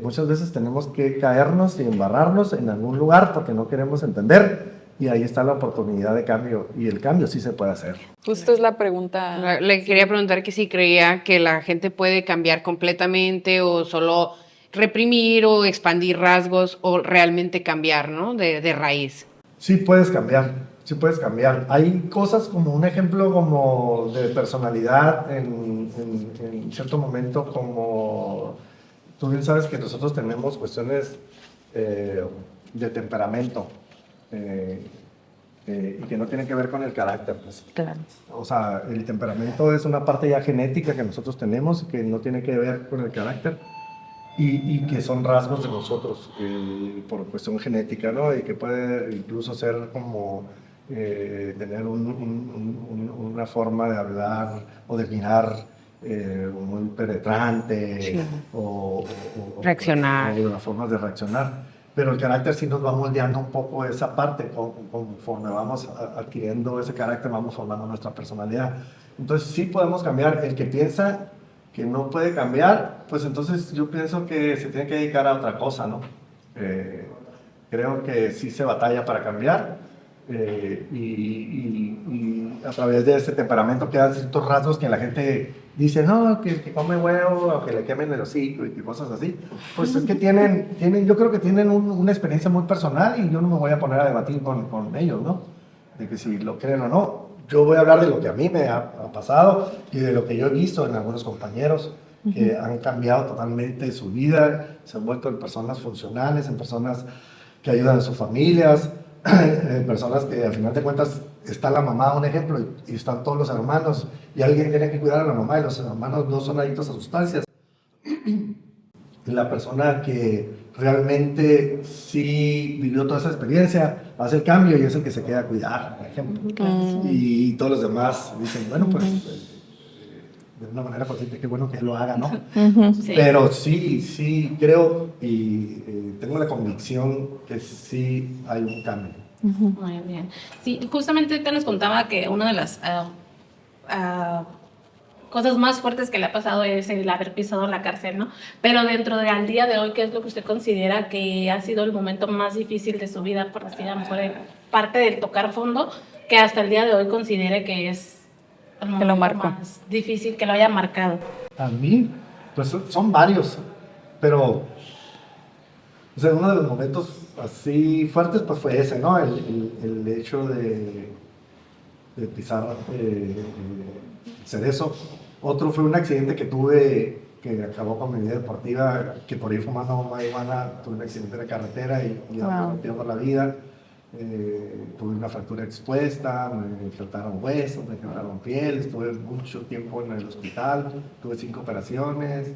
Speaker 2: muchas veces tenemos que caernos y embarrarnos en algún lugar porque no queremos entender. Y ahí está la oportunidad de cambio, y el cambio sí se puede hacer.
Speaker 3: Justo es la pregunta.
Speaker 5: Le quería preguntar que si creía que la gente puede cambiar completamente o solo reprimir o expandir rasgos o realmente cambiar, ¿no? De raíz.
Speaker 2: Sí puedes cambiar, sí puedes cambiar. Hay cosas como un ejemplo como de personalidad en cierto momento, como tú bien sabes que nosotros tenemos cuestiones de temperamento. Y que no tiene que ver con el carácter, pues.
Speaker 3: Claro.
Speaker 2: O sea, el temperamento es una parte ya genética que nosotros tenemos, que no tiene que ver con el carácter. y que son rasgos de nosotros por cuestión genética, ¿no? Y que puede incluso ser como tener una forma de hablar o de mirar muy penetrante
Speaker 5: Sí.
Speaker 2: o
Speaker 5: Reaccionar.
Speaker 2: o las formas de reaccionar. Pero el carácter sí nos va moldeando un poco esa parte, conforme vamos adquiriendo ese carácter, vamos formando nuestra personalidad. Entonces sí podemos cambiar. El que piensa que no puede cambiar, pues entonces yo pienso que se tiene que dedicar a otra cosa, ¿no? Creo que sí se batalla para cambiar y a través de ese temperamento quedan ciertos rasgos que la gente dice, no, que come huevo o que le quemen el hocico y cosas así. Pues es que yo creo que tienen una experiencia muy personal y yo no me voy a poner a debatir con ellos, ¿no? De que si lo creen o no. Yo voy a hablar de lo que a mí me ha pasado y de lo que yo he visto en algunos compañeros que han cambiado totalmente su vida, se han vuelto en personas funcionales, en personas que ayudan a sus familias, en personas que al final de cuentas está la mamá, un ejemplo, y están todos los hermanos, y alguien tiene que cuidar a la mamá y los hermanos no son adictos a sustancias. Y la persona que realmente sí vivió toda esa experiencia hace el cambio y es el que se queda a cuidar, por ejemplo. Y todos los demás dicen, bueno, pues de una manera consciente, qué bueno que él lo haga, ¿no?
Speaker 5: Sí.
Speaker 2: Pero sí creo y tengo la convicción que sí hay un cambio.
Speaker 6: Muy bien. Sí, justamente ahorita nos contaba que una de las cosas más fuertes que le ha pasado es el haber pisado la cárcel, ¿no? Pero dentro de al día de hoy, ¿qué es lo que usted considera que ha sido el momento más difícil de su vida, por decir, a lo mejor parte del tocar fondo, que hasta el día de hoy considere que es el momento más difícil que lo haya marcado?
Speaker 2: A mí, pues son varios, pero o sea, uno de los momentos así fuertes pues fue ese, ¿no? El hecho de pisar Cerezo. Otro fue un accidente que tuve que acabó con mi vida deportiva, que por ir fumando marihuana tuve un accidente de carretera y me pierdo la vida. Tuve una fractura expuesta, me faltaron huesos, me quebraron piel, estuve mucho tiempo en el hospital, tuve 5 operaciones,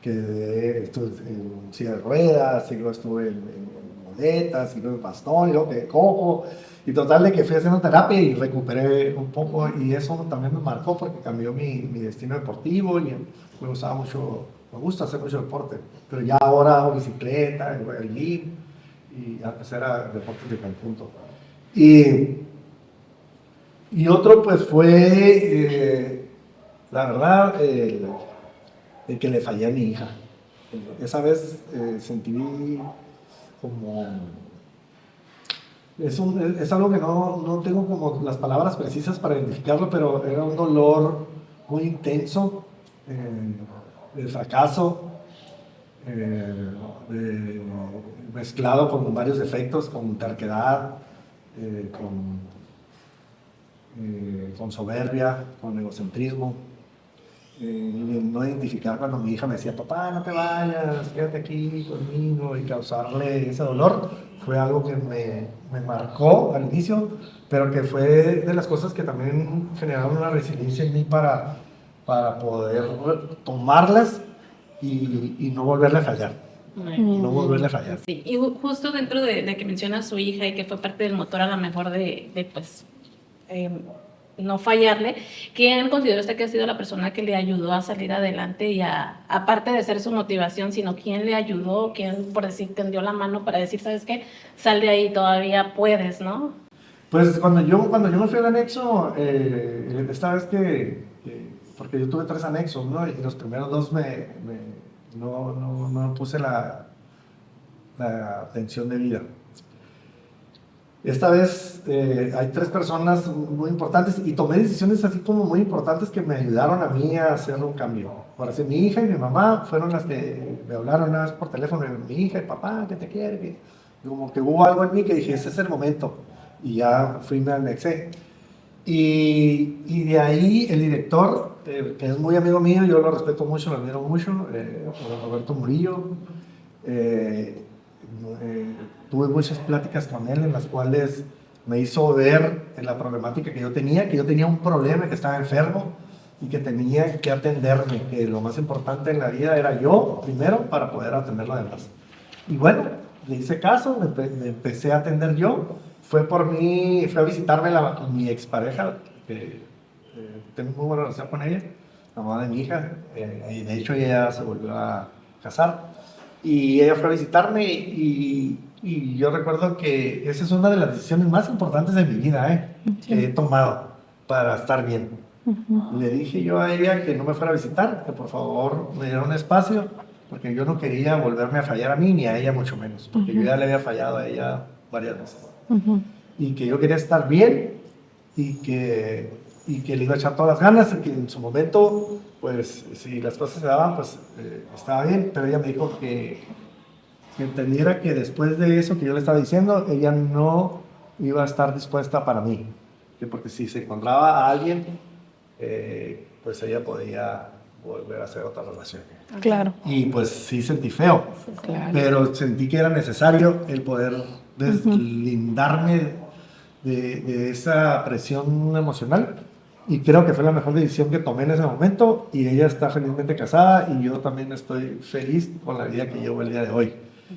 Speaker 2: estuve en silla de ruedas, y luego estuve en muletas, y luego en bastón, y luego que cojo, y total de que fui haciendo terapia y recuperé un poco, y eso también me marcó porque cambió mi destino deportivo, y me gustaba mucho, me gusta hacer mucho deporte, pero ya ahora hago bicicleta, voy al gym, y antes era deportes de conjunto. Y otro pues fue, la verdad, el que le fallé a mi hija. Esa vez sentí como... Es algo que no tengo como las palabras precisas para identificarlo, pero era un dolor muy intenso, de fracaso, mezclado con varios defectos, con terquedad, con soberbia, con egocentrismo. No identificar cuando mi hija me decía, papá, no te vayas, quédate aquí conmigo, y causarle ese dolor, fue algo que me marcó al inicio, pero que fue de las cosas que también generaron una resiliencia en mí para poder tomarlas y no volverle a fallar. No volverle a fallar.
Speaker 6: Sí, y justo dentro de que menciona a su hija y que fue parte del motor a lo mejor de pues, no fallarle, ¿quién considera usted que ha sido la persona que le ayudó a salir adelante y aparte de ser su motivación, sino quién le ayudó, quién, por decir, tendió la mano para decir, ¿sabes qué? Sal de ahí, todavía puedes, ¿no?
Speaker 2: Pues cuando yo me fui al anexo, esta vez porque yo tuve 3 anexos, ¿no? Y los primeros 2 no puse la atención debida. Esta vez hay 3 personas muy importantes y tomé decisiones así como muy importantes que me ayudaron a mí a hacer un cambio. Por así, mi hija y mi mamá fueron las que me hablaron una vez por teléfono, mi hija y papá, que te quiere, como que hubo algo en mí que dije, ese es el momento. Y ya fui, me anexé. Y de ahí el director, que es muy amigo mío, yo lo respeto mucho, lo admiro mucho, Roberto Murillo, tuve muchas pláticas con él en las cuales me hizo ver la problemática que yo tenía un problema, que estaba enfermo, y que tenía que atenderme, que lo más importante en la vida era yo primero para poder atender lo demás. Y bueno, le hice caso, me empecé a atender yo. Fue a visitarme mi expareja, que tengo muy buena relación con ella, la mamá de mi hija, y de hecho ella se volvió a casar. Y ella fue a visitarme y yo recuerdo que esa es una de las decisiones más importantes de mi vida, que he tomado para estar bien. Le dije yo a ella que no me fuera a visitar, que por favor me diera un espacio, porque yo no quería volverme a fallar a mí ni a ella mucho menos, porque yo ya le había fallado a ella varias veces. Y que yo quería estar bien y que le iba a echar todas las ganas, y que en su momento, pues si las cosas se daban, pues estaba bien, pero ella me dijo que entendiera que después de eso que yo le estaba diciendo, ella no iba a estar dispuesta para mí, que porque si se encontraba a alguien, pues ella podía volver a hacer otra relación.
Speaker 3: Claro.
Speaker 2: Y pues sí sentí feo,
Speaker 3: Claro.
Speaker 2: pero sentí que era necesario el poder deslindarme de esa presión emocional. Y creo que fue la mejor decisión que tomé en ese momento. Y ella está felizmente casada y yo también estoy feliz con la vida que llevo el día de hoy.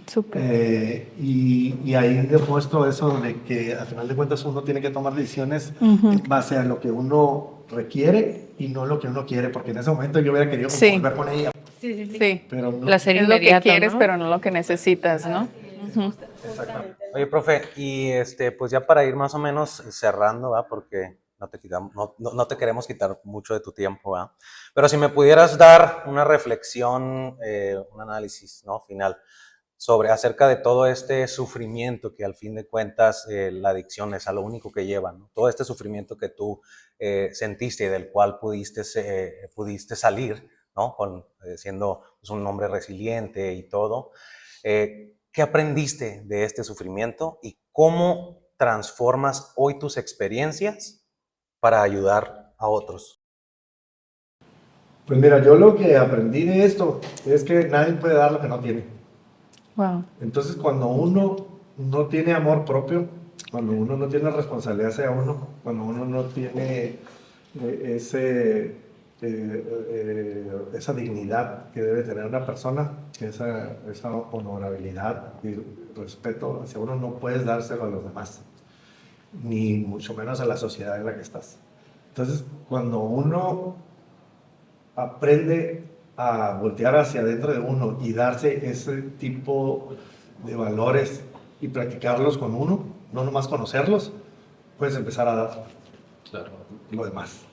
Speaker 3: Súper.
Speaker 2: Y ahí demuestro eso de que al final de cuentas uno tiene que tomar decisiones en base a lo que uno requiere y no lo que uno quiere, porque en ese momento yo hubiera querido
Speaker 3: Sí.
Speaker 2: volver con ella,
Speaker 3: Sí.
Speaker 2: pero no.
Speaker 5: Placer
Speaker 3: Es lo que
Speaker 5: inmediato,
Speaker 3: quieres,
Speaker 5: ¿no?
Speaker 3: pero no lo que necesitas, ¿no?
Speaker 2: Exactamente.
Speaker 1: Oye, profe, y pues ya para ir más o menos cerrando, ¿va? Porque no te queremos quitar mucho de tu tiempo, ¿va? Pero si me pudieras dar una reflexión, un análisis, ¿no? Final acerca de todo este sufrimiento que al fin de cuentas la adicción es a lo único que lleva, ¿no? Todo este sufrimiento que tú sentiste y del cual pudiste salir, ¿no? Siendo pues, un hombre resiliente y todo. ¿Qué aprendiste de este sufrimiento y cómo transformas hoy tus experiencias para ayudar a otros?
Speaker 2: Pues mira, yo lo que aprendí de esto es que nadie puede dar lo que no tiene.
Speaker 3: Wow.
Speaker 2: Entonces, cuando uno no tiene amor propio, cuando uno no tiene responsabilidad hacia uno, cuando uno no tiene esa dignidad que debe tener una persona, esa honorabilidad y respeto hacia uno, no puedes dárselo a los demás, ni mucho menos a la sociedad en la que estás. Entonces, cuando uno aprende a voltear hacia adentro de uno y darse ese tipo de valores y practicarlos con uno, no nomás conocerlos, puedes empezar a dar lo demás.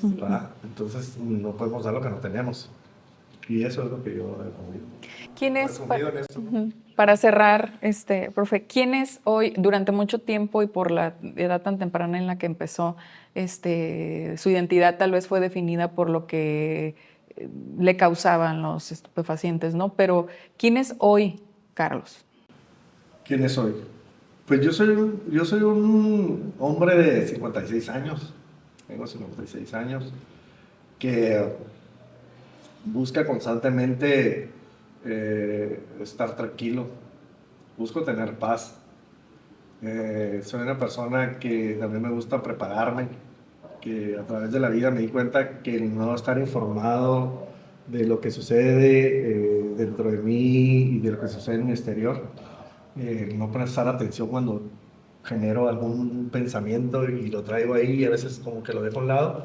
Speaker 2: ¿Verdad? Entonces no podemos dar lo que no tenemos. Y eso es lo que yo he aprendido.
Speaker 3: ¿Quién es,
Speaker 2: Resumido en esto.
Speaker 3: para cerrar, profe, quién es hoy, durante mucho tiempo y por la edad tan temprana en la que empezó, su identidad tal vez fue definida por lo que le causaban los estupefacientes, ¿no? Pero ¿quién es hoy, Carlos?
Speaker 2: ¿Quién es hoy? Pues yo soy un hombre de 56 años, tengo 56 años, que busca constantemente estar tranquilo, busco tener paz. Soy una persona que también me gusta prepararme, que a través de la vida me di cuenta que el no estar informado de lo que sucede dentro de mí y de lo que sucede en mi exterior, no prestar atención cuando genero algún pensamiento y lo traigo ahí y a veces como que lo dejo a un lado,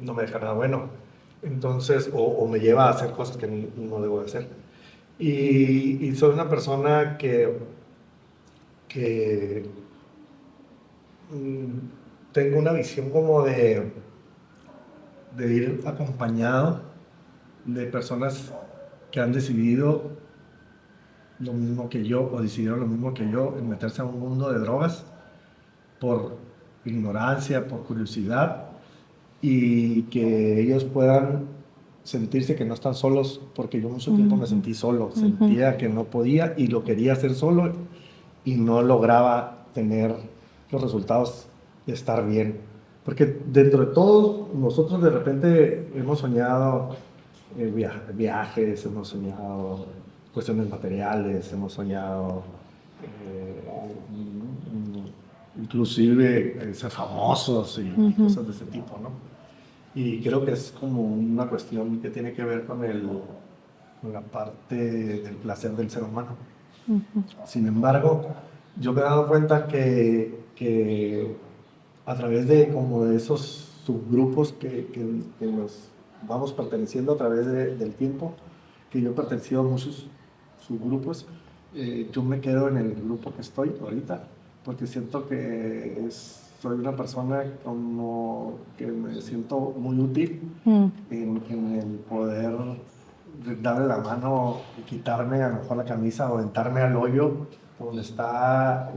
Speaker 2: no me deja nada bueno. Entonces, o me lleva a hacer cosas que no debo de hacer. Y soy una persona que tengo una visión como de ir acompañado de personas que han decidido lo mismo que yo o decidieron lo mismo que yo en meterse a un mundo de drogas por ignorancia, por curiosidad, y que ellos puedan sentirse que no están solos, porque yo mucho tiempo me sentí solo, sentía que no podía y lo quería hacer solo y no lograba tener los resultados de estar bien. Porque dentro de todos nosotros de repente hemos soñado viajes, hemos soñado cuestiones materiales, hemos soñado inclusive ser famosos y cosas de ese tipo, ¿no? y creo que es como una cuestión que tiene que ver con la parte del placer del ser humano. Sin embargo, yo me he dado cuenta que a través de como de esos subgrupos que nos vamos perteneciendo a través del tiempo, que yo he pertenecido a muchos subgrupos, yo me quedo en el grupo que estoy ahorita, porque siento que soy una persona como que me siento muy útil en el poder darle la mano y quitarme a lo mejor la camisa o aventarme al hoyo donde está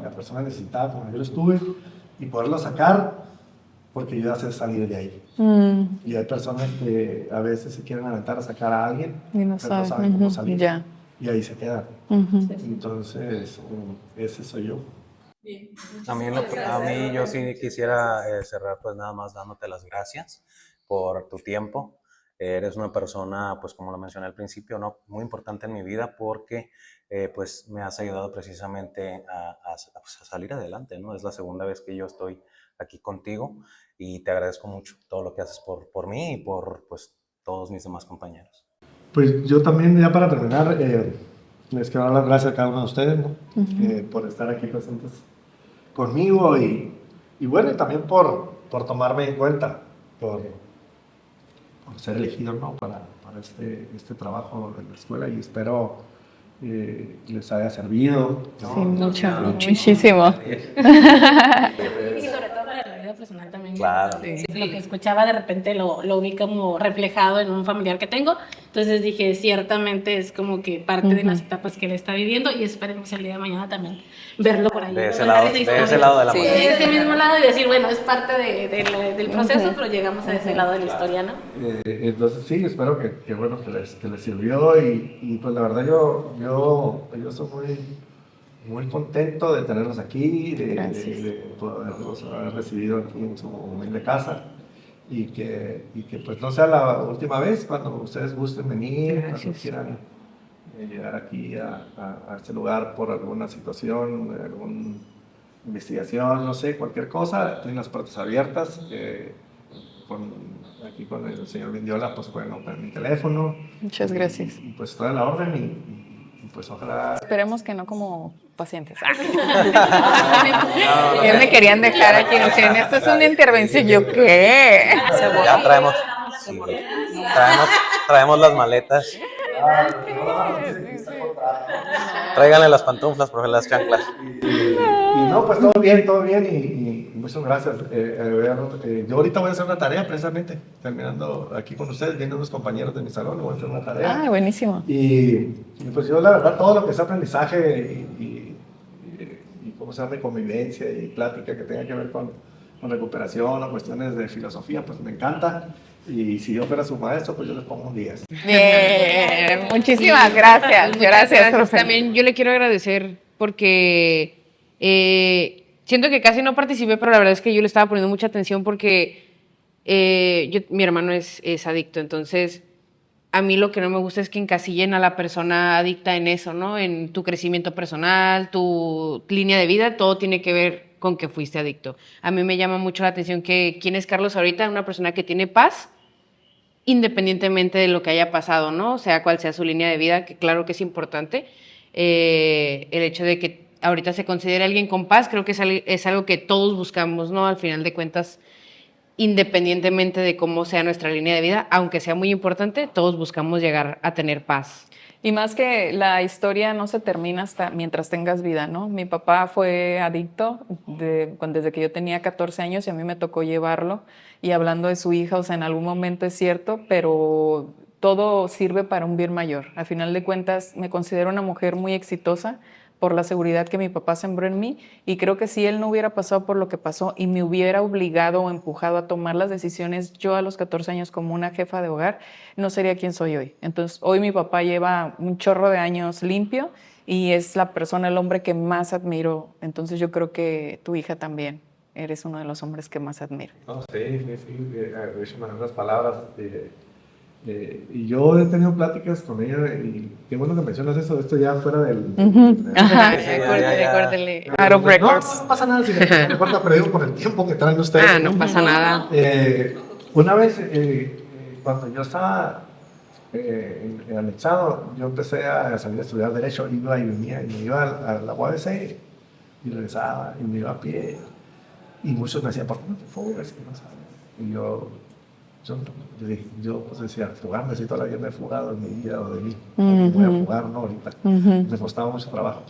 Speaker 2: la persona necesitada, como yo estuve, y poderlo sacar, porque yo ya sé salir de ahí. Y hay personas que a veces se quieren aventar a sacar a alguien,
Speaker 3: Y no
Speaker 2: pero no
Speaker 3: saben.
Speaker 2: saben cómo salir.
Speaker 3: Ya.
Speaker 2: Y ahí se quedan. Entonces, ese soy yo.
Speaker 1: A mí yo sí quisiera cerrar pues nada más dándote las gracias por tu tiempo. Eres una persona, pues como lo mencioné al principio, ¿no? Muy importante en mi vida porque pues me has ayudado precisamente pues, a salir adelante, ¿no? Es la segunda vez que yo estoy aquí contigo y te agradezco mucho todo lo que haces por mí y por pues todos mis demás compañeros.
Speaker 2: Pues yo también, ya para terminar, les quiero dar las gracias a cada uno de ustedes, ¿no? Por estar aquí presentes conmigo y bueno, y también por tomarme en cuenta, por ser elegido, ¿no? para este trabajo en la escuela, y espero les haya servido, ¿no?
Speaker 3: Sí, muchísimo.
Speaker 6: Y sobre todo para la vida personal también.
Speaker 1: Claro.
Speaker 6: Sí. Lo que escuchaba de repente lo vi como reflejado en un familiar que tengo. Entonces dije, ciertamente es como que parte de las etapas que él está viviendo y esperemos el día de mañana también verlo por ahí.
Speaker 1: De ese
Speaker 6: contar
Speaker 1: lado,
Speaker 6: esa
Speaker 1: de
Speaker 6: historia.
Speaker 1: ese lado de la
Speaker 4: Sí.
Speaker 1: moneda.
Speaker 6: De ese mismo lado y decir, bueno, es parte del proceso, pero llegamos a ese lado de la historia, ¿no?
Speaker 2: Entonces sí, espero que bueno, que les sirvió y pues la verdad yo estoy muy contento de tenerlos aquí, de poderlos haber recibido aquí en su humilde casa y que pues no sea la última vez. Cuando ustedes gusten venir, cuando quieran llegar aquí a este lugar por alguna situación, alguna investigación, no sé, cualquier cosa, tienen las puertas abiertas. Aquí con el señor Vindiola pues pueden obtener mi teléfono.
Speaker 3: Muchas gracias.
Speaker 2: Y pues toda la orden y pues ojalá...
Speaker 3: Esperemos que no como pacientes. Ya me querían dejar aquí. Decían, esto es una intervención. ¿Yo qué?
Speaker 1: Ya traemos, traemos las maletas. Tráiganle las pantuflas, profe, las chanclas.
Speaker 2: Y no, pues todo bien y muchas gracias. Yo ahorita voy a hacer una tarea precisamente, terminando aquí con ustedes, viendo unos compañeros de mi salón, voy a hacer una tarea.
Speaker 3: Ah, buenísimo.
Speaker 2: Y pues yo la verdad todo lo que es aprendizaje y cómo se llama, convivencia y plática que tenga que ver con recuperación o cuestiones de filosofía, pues me encanta. Y si yo fuera su maestro, pues yo les pongo un 10.
Speaker 3: Bien, muchísimas gracias. Gracias, profe.
Speaker 5: También yo le quiero agradecer porque siento que casi no participé, pero la verdad es que yo le estaba poniendo mucha atención porque mi hermano es adicto, entonces a mí lo que no me gusta es que encasillen a la persona adicta en eso, ¿no? En tu crecimiento personal, tu línea de vida, todo tiene que ver con que fuiste adicto. A mí me llama mucho la atención que quién es Carlos ahorita, una persona que tiene paz, independientemente de lo que haya pasado, ¿no? Sea cual sea su línea de vida, que claro que es importante. El hecho de que ahorita se considere alguien con paz, creo que es algo que todos buscamos, ¿no? Al final de cuentas, independientemente de cómo sea nuestra línea de vida, aunque sea muy importante, todos buscamos llegar a tener paz.
Speaker 3: Y más que la historia no se termina hasta mientras tengas vida, ¿no? Mi papá fue adicto desde que yo tenía 14 años y a mí me tocó llevarlo. Y hablando de su hija, o sea, en algún momento es cierto, pero todo sirve para un bien mayor. Al final de cuentas, me considero una mujer muy exitosa por la seguridad que mi papá sembró en mí, y creo que si él no hubiera pasado por lo que pasó y me hubiera obligado o empujado a tomar las decisiones yo a los 14 años como una jefa de hogar, no sería quien soy hoy. Entonces, hoy mi papá lleva un chorro de años limpio y es la persona, el hombre que más admiro. Entonces, yo creo que tu hija también. Eres uno de los hombres que más admiro.
Speaker 2: No, sí, he dicho unas palabras. Y yo he tenido pláticas con ella y qué bueno que mencionas eso, esto ya fuera del...
Speaker 5: Ajá,
Speaker 1: Sí,
Speaker 5: recuérdele.
Speaker 3: Out of records.
Speaker 2: No pasa nada, si me importa, pero digo por el tiempo que traen ustedes.
Speaker 5: No pasa nada.
Speaker 2: Una vez, cuando yo estaba anexado, yo empecé a salir a estudiar Derecho, iba y venía, y me iba a la UABC y regresaba, y me iba a pie. Y muchos me decían, ¿por qué no te fugas? Y yo pues decía, fugarme, si toda la vida me he fugado en mi vida o de mí, me voy a fugar, no ahorita. Me costaba mucho trabajo.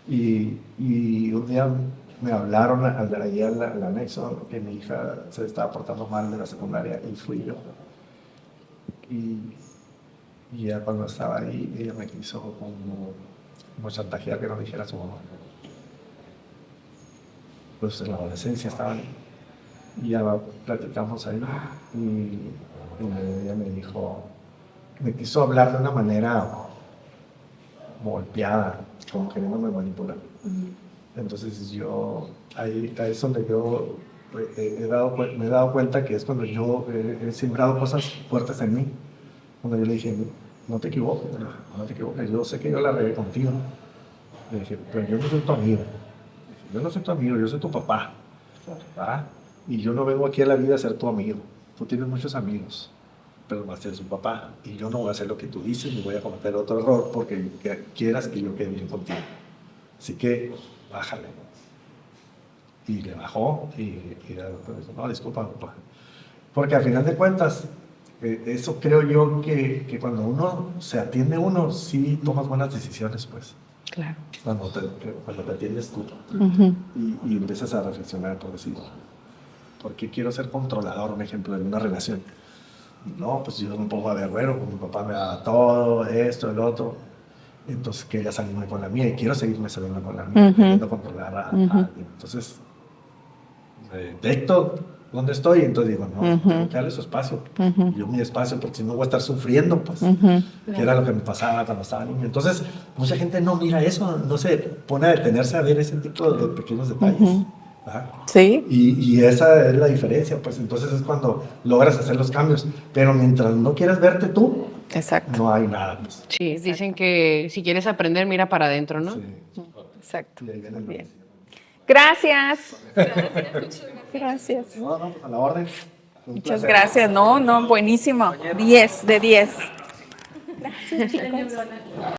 Speaker 2: Y un día me hablaron allí al anexo que mi hija se estaba portando mal de la secundaria y fui yo. Y ya cuando estaba ahí, ella me quiso como chantajear que no dijera a su mamá. Pues en la adolescencia estaban y ya platicamos ahí y ella me dijo, me quiso hablar de una manera golpeada, como queriéndome manipular. Entonces yo, ahí es donde yo me he dado cuenta que es cuando yo he sembrado cosas fuertes en mí. Cuando yo le dije, no te equivoques, no te equivoques, yo sé que yo la regué contigo. Le dije, pero yo no soy tu amigo. Yo no soy tu amigo, yo soy tu papá. ¿Ah? Y yo no vengo aquí a la vida a ser tu amigo. Tú tienes muchos amigos, pero vas a ser su papá. Y yo no voy a hacer lo que tú dices, ni voy a cometer otro error porque quieras que yo quede bien contigo. Así que, bájale. Y le bajó y dijo, no, disculpa, papá. Porque al final de cuentas, eso creo yo que cuando uno se atiende uno, sí tomas buenas decisiones, pues.
Speaker 5: Claro.
Speaker 2: Cuando te atiendes tú y empiezas a reflexionar, por decir, ¿por qué quiero ser controlador, un ejemplo, en una relación? No, pues yo me pongo a berrero, pues mi papá me da todo, esto, el otro. Entonces quería salirme con la mía y quiero seguirme saliendo con la mía, queriendo controlar a alguien. Entonces, detecto dónde estoy, entonces digo, no, tengo que darle su espacio. Yo mi espacio, porque si no voy a estar sufriendo, pues, que era lo que me pasaba cuando estaba niño. Entonces, mucha gente no mira eso, no se pone a detenerse a ver ese tipo de pequeños detalles.
Speaker 3: Sí.
Speaker 2: Y esa es la diferencia, pues entonces es cuando logras hacer los cambios. Pero mientras no quieras verte tú,
Speaker 3: Exacto.
Speaker 2: no hay nada. Pues.
Speaker 5: Sí, dicen que si quieres aprender, mira para adentro, ¿no?
Speaker 2: Sí.
Speaker 3: Exacto.
Speaker 2: Y ahí viene el
Speaker 3: Bien. Gracias. Gracias.
Speaker 2: No, pues a la orden. Un
Speaker 3: Muchas
Speaker 2: placer.
Speaker 3: gracias. No, buenísimo. 10 de 10.